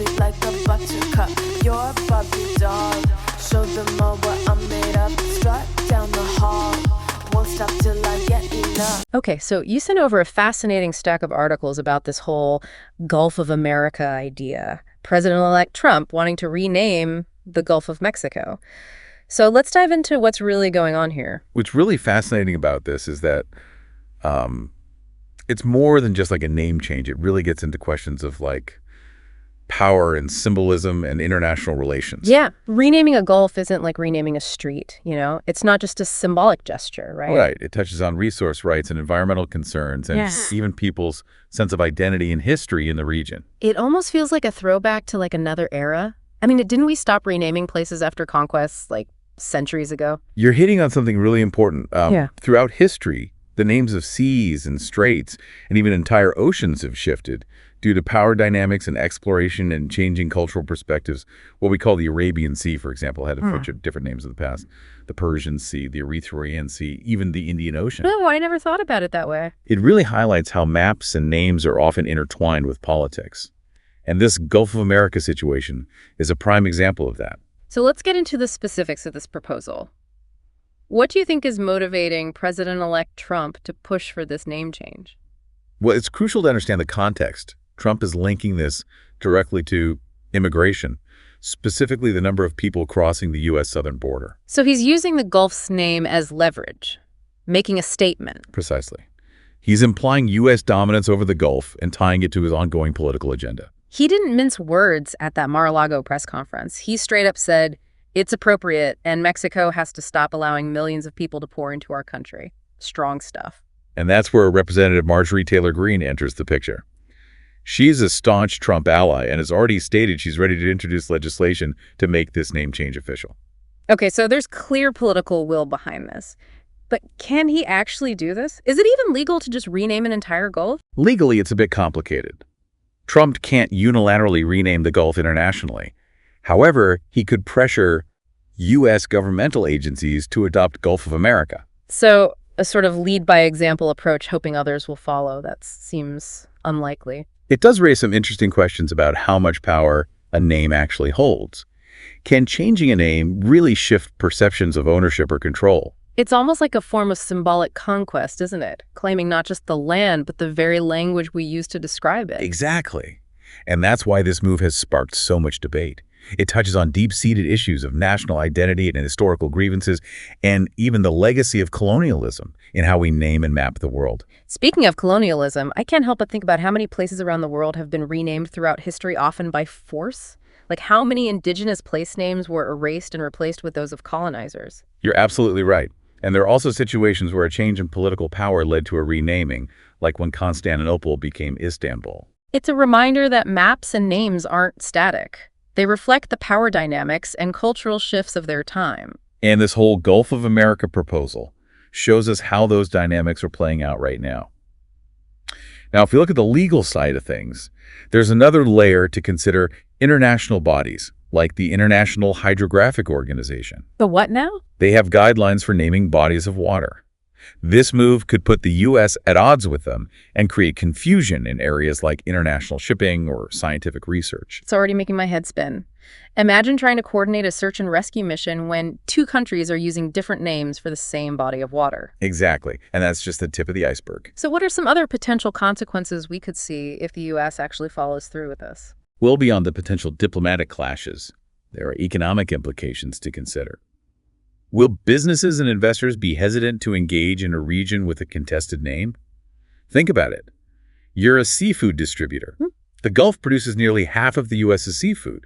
sweet like a buttercup. You're a Barbie doll. Show them all what I'm made of. Strut down the hall. Won't stop till I get enough. Okay, so you sent over a fascinating stack of articles about this whole Gulf of America idea. President-elect Trump wanting to rename the Gulf of Mexico. So let's dive into what's really going on here. What's really fascinating about this is that it's more than just like a name change. It really gets into questions of like power and symbolism and international relations. Yeah, renaming a gulf isn't like renaming a street, you know? It's not just a symbolic gesture, right? Right. It touches on resource rights and environmental concerns and even people's sense of identity and history in the region. It almost feels like a throwback to like another era. I mean, didn't we stop renaming places after conquests like centuries ago? You're hitting on something really important. Throughout history, the names of seas and straits and even entire oceans have shifted due to power dynamics and exploration and changing cultural perspectives. What we call the Arabian Sea, for example, had a bunch of different names in the past. The Persian Sea, the Erythraean Sea, even the Indian Ocean. Oh, I never thought about it that way. It really highlights how maps and names are often intertwined with politics. And this Gulf of America situation is a prime example of that. So let's get into the specifics of this proposal. What do you think is motivating President-elect Trump to push for this name change? Well, it's crucial to understand the context. Trump is linking this directly to immigration, specifically the number of people crossing the U.S. southern border. So he's using the Gulf's name as leverage, making a statement. Precisely. He's implying U.S. dominance over the Gulf and tying it to his ongoing political agenda. He didn't mince words at that Mar-a-Lago press conference. He straight up said, it's appropriate, and Mexico has to stop allowing millions of people to pour into our country. Strong stuff. And that's where Representative Marjorie Taylor Greene enters the picture. She's a staunch Trump ally and has already stated she's ready to introduce legislation to make this name change official. Okay, so there's clear political will behind this. But can he actually do this? Is it even legal to just rename an entire Gulf? Legally, it's a bit complicated. Trump can't unilaterally rename the Gulf internationally. However, he could pressure U.S. governmental agencies to adopt Gulf of America. So a sort of lead-by-example approach, hoping others will follow. That seems unlikely. It does raise some interesting questions about how much power a name actually holds. Can changing a name really shift perceptions of ownership or control? It's almost like a form of symbolic conquest, isn't it? Claiming not just the land, but the very language we use to describe it. Exactly. And that's why this move has sparked so much debate. It touches on deep-seated issues of national identity and historical grievances, and even the legacy of colonialism in how we name and map the world. Speaking of colonialism, I can't help but think about how many places around the world have been renamed throughout history, often by force. Like how many indigenous place names were erased and replaced with those of colonizers. You're absolutely right. And there are also situations where a change in political power led to a renaming, like when Constantinople became Istanbul. It's a reminder that maps and names aren't static. They reflect the power dynamics and cultural shifts of their time. And this whole Gulf of America proposal shows us how those dynamics are playing out right now. Now, if you look at the legal side of things, there's another layer to consider: international bodies, like the International Hydrographic Organization. The what now? They have guidelines for naming bodies of water. This move could put the U.S. at odds with them and create confusion in areas like international shipping or scientific research. It's already making my head spin. Imagine trying to coordinate a search and rescue mission when two countries are using different names for the same body of water. Exactly. And that's just the tip of the iceberg. So what are some other potential consequences we could see if the U.S. actually follows through with this? Well beyond the potential diplomatic clashes, there are economic implications to consider. Will businesses and investors be hesitant to engage in a region with a contested name? Think about it. You're a seafood distributor. The Gulf produces nearly half of the U.S.'s seafood.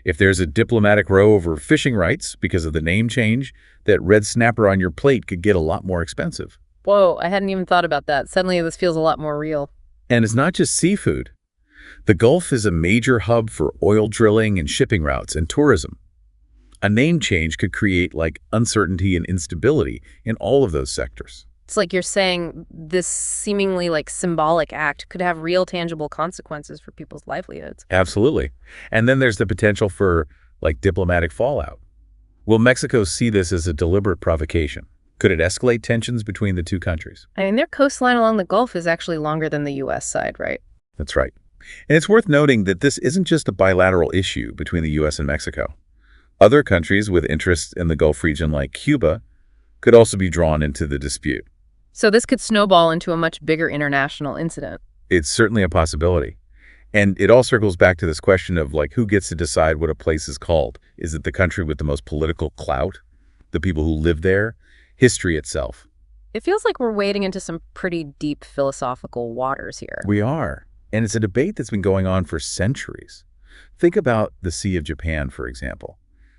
If there's a diplomatic row over fishing rights because of the name change, that red snapper on your plate could get a lot more expensive. Whoa, I hadn't even thought about that. Suddenly this feels a lot more real. And it's not just seafood. The Gulf is a major hub for oil drilling and shipping routes and tourism. A name change could create like uncertainty and instability in all of those sectors. It's like you're saying this seemingly like symbolic act could have real tangible consequences for people's livelihoods. Absolutely. And then there's the potential for like diplomatic fallout. Will Mexico see this as a deliberate provocation? Could it escalate tensions between the two countries? I mean, their coastline along the Gulf is actually longer than the U.S. side, right? That's right. And it's worth noting that this isn't just a bilateral issue between the U.S. and Mexico. Other countries with interests in the Gulf region like Cuba could also be drawn into the dispute. So this could snowball into a much bigger international incident. It's certainly a possibility. And it all circles back to this question of who gets to decide what a place is called? Is it the country with the most political clout? The people who live there? History itself? It feels like we're wading into some pretty deep philosophical waters here. We are. And it's a debate that's been going on for centuries. Think about the Sea of Japan, for example.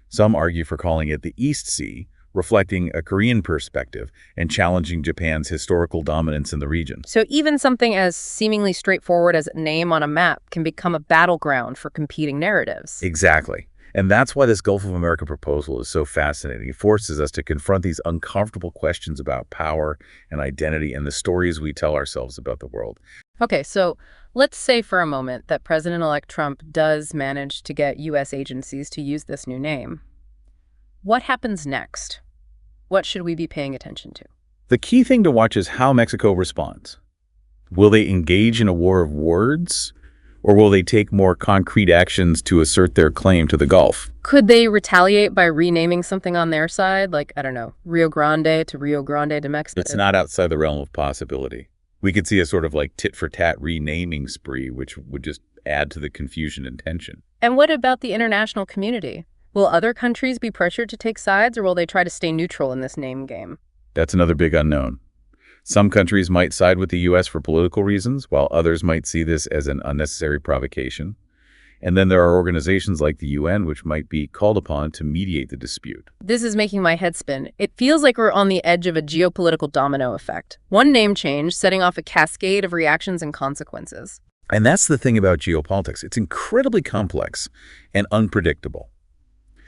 Some argue for calling it the East Sea, reflecting a Korean perspective and challenging Japan's historical dominance in the region. So even something as seemingly straightforward as a name on a map can become a battleground for competing narratives. Exactly. And that's why this Gulf of America proposal is so fascinating. It forces us to confront these uncomfortable questions about power and identity and the stories we tell ourselves about the world. Okay, so let's say for a moment that President-elect Trump does manage to get U.S. agencies to use this new name. What happens next? What should we be paying attention to? The key thing to watch is how Mexico responds. Will they engage in a war of words, or will they take more concrete actions to assert their claim to the Gulf? Could they retaliate by renaming something on their side, like, I don't know, Rio Grande to Rio Grande de Mexico? It's not outside the realm of possibility. We could see a sort of tit-for-tat renaming spree, which would just add to the confusion and tension. And what about the international community? Will other countries be pressured to take sides, or will they try to stay neutral in this name game? That's another big unknown. Some countries might side with the U.S. for political reasons, while others might see this as an unnecessary provocation. And then there are organizations like the UN which might be called upon to mediate the dispute. This is making my head spin. It feels like we're on the edge of a geopolitical domino effect. One name change setting off a cascade of reactions and consequences. And that's the thing about geopolitics. It's incredibly complex and unpredictable.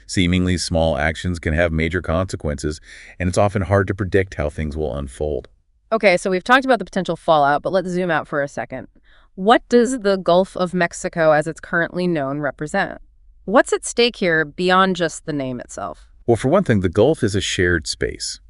Seemingly small actions can have major consequences, and it's often hard to predict how things will unfold. Okay, so we've talked about the potential fallout, but let's zoom out for a second. What does the Gulf of Mexico, as it's currently known, represent? What's at stake here beyond just the name itself? Well, for one thing, the Gulf is a shared space.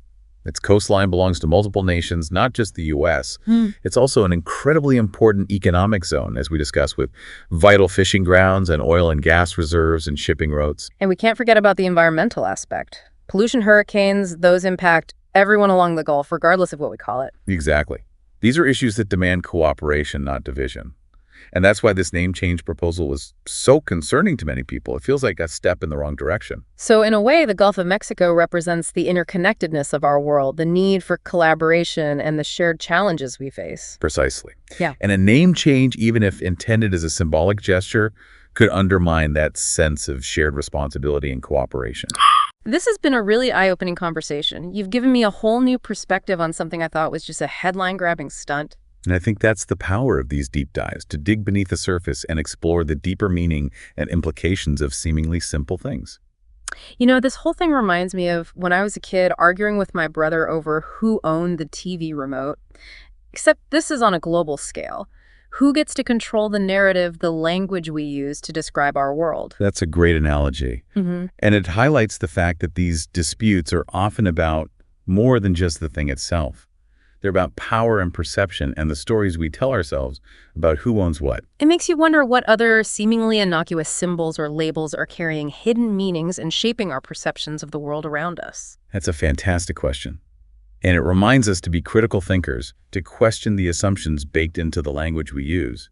Its coastline belongs to multiple nations, not just the U.S. It's also an incredibly important economic zone, as we discussed, with vital fishing grounds and oil and gas reserves and shipping routes. And we can't forget about the environmental aspect. Pollution, hurricanes, those impact everyone along the Gulf, regardless of what we call it. Exactly. These are issues that demand cooperation, not division. And that's why this name change proposal was so concerning to many people. It feels like a step in the wrong direction. So in a way, the Gulf of Mexico represents the interconnectedness of our world, the need for collaboration, and the shared challenges we face. Precisely. Yeah. And a name change, even if intended as a symbolic gesture, could undermine that sense of shared responsibility and cooperation. This has been a really eye-opening conversation. You've given me a whole new perspective on something I thought was just a headline-grabbing stunt. And I think that's the power of these deep dives, to dig beneath the surface and explore the deeper meaning and implications of seemingly simple things. You know, this whole thing reminds me of when I was a kid arguing with my brother over who owned the TV remote. Except this is on a global scale. Who gets to control the narrative, the language we use to describe our world? That's a great analogy. And it highlights the fact that these disputes are often about more than just the thing itself. They're about power and perception and the stories we tell ourselves about who owns what. It makes you wonder what other seemingly innocuous symbols or labels are carrying hidden meanings and shaping our perceptions of the world around us. That's a fantastic question. And it reminds us to be critical thinkers, to question the assumptions baked into the language we use,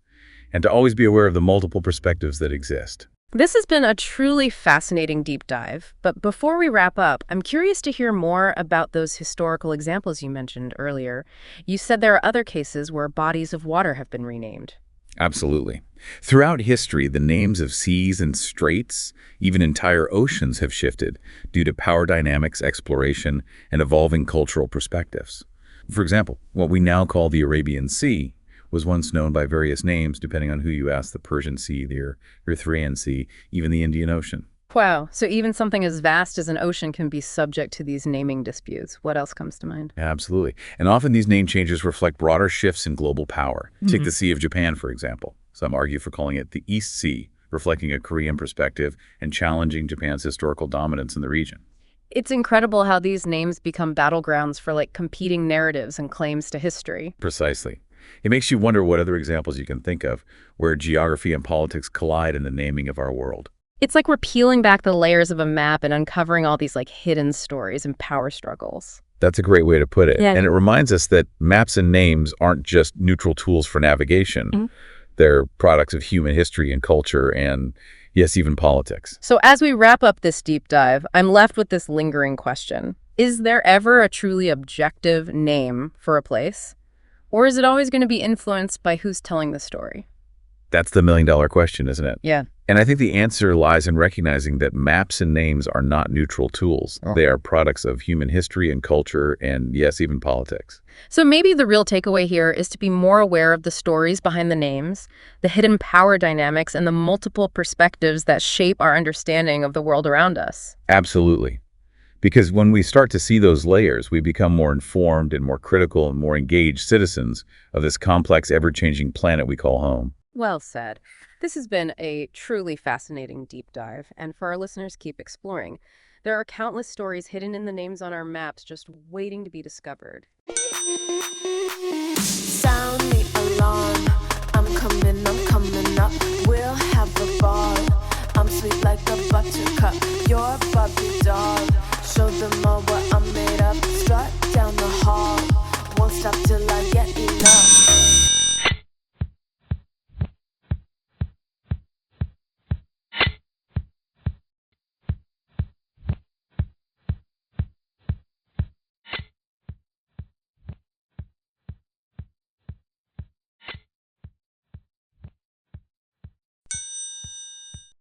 and to always be aware of the multiple perspectives that exist. This has been a truly fascinating deep dive, but before we wrap up, I'm curious to hear more about those historical examples you mentioned earlier. You said there are other cases where bodies of water have been renamed. Absolutely. Throughout history, the names of seas and straits, even entire oceans, have shifted due to power dynamics, exploration, and evolving cultural perspectives. For example, what we now call the Arabian Sea was once known by various names depending on who you ask: the Persian Sea, the Erythraean Sea, even the Indian Ocean. Wow, so even something as vast as an ocean can be subject to these naming disputes. What else comes to mind? Absolutely. And often these name changes reflect broader shifts in global power. Take the Sea of Japan, for example. Some argue for calling it the East Sea, reflecting a Korean perspective and challenging Japan's historical dominance in the region. It's incredible how these names become battlegrounds for competing narratives and claims to history. Precisely. It makes you wonder what other examples you can think of where geography and politics collide in the naming of our world. It's like we're peeling back the layers of a map and uncovering all these hidden stories and power struggles. That's a great way to put it. Yeah. And it reminds us that maps and names aren't just neutral tools for navigation. Mhm. They're products of human history and culture and, yes, even politics. So as we wrap up this deep dive, I'm left with this lingering question. Is there ever a truly objective name for a place? Or is it always going to be influenced by who's telling the story? That's the million-dollar question, isn't it? Yeah. And I think the answer lies in recognizing that maps and names are not neutral tools. Oh. They are products of human history and culture and, yes, even politics. So maybe the real takeaway here is to be more aware of the stories behind the names, the hidden power dynamics, and the multiple perspectives that shape our understanding of the world around us. Absolutely. Because when we start to see those layers, we become more informed and more critical and more engaged citizens of this complex, ever-changing planet we call home. Well said. This has been a truly fascinating deep dive, and for our listeners, keep exploring. There are countless stories hidden in the names on our maps just waiting to be discovered. Sound the alarm. I'm coming up. We'll have a ball. I'm sweet like a buttercup. You're a Barbie doll. Show them all what I'm made of. Strut down the hall. Won't stop till I get enough.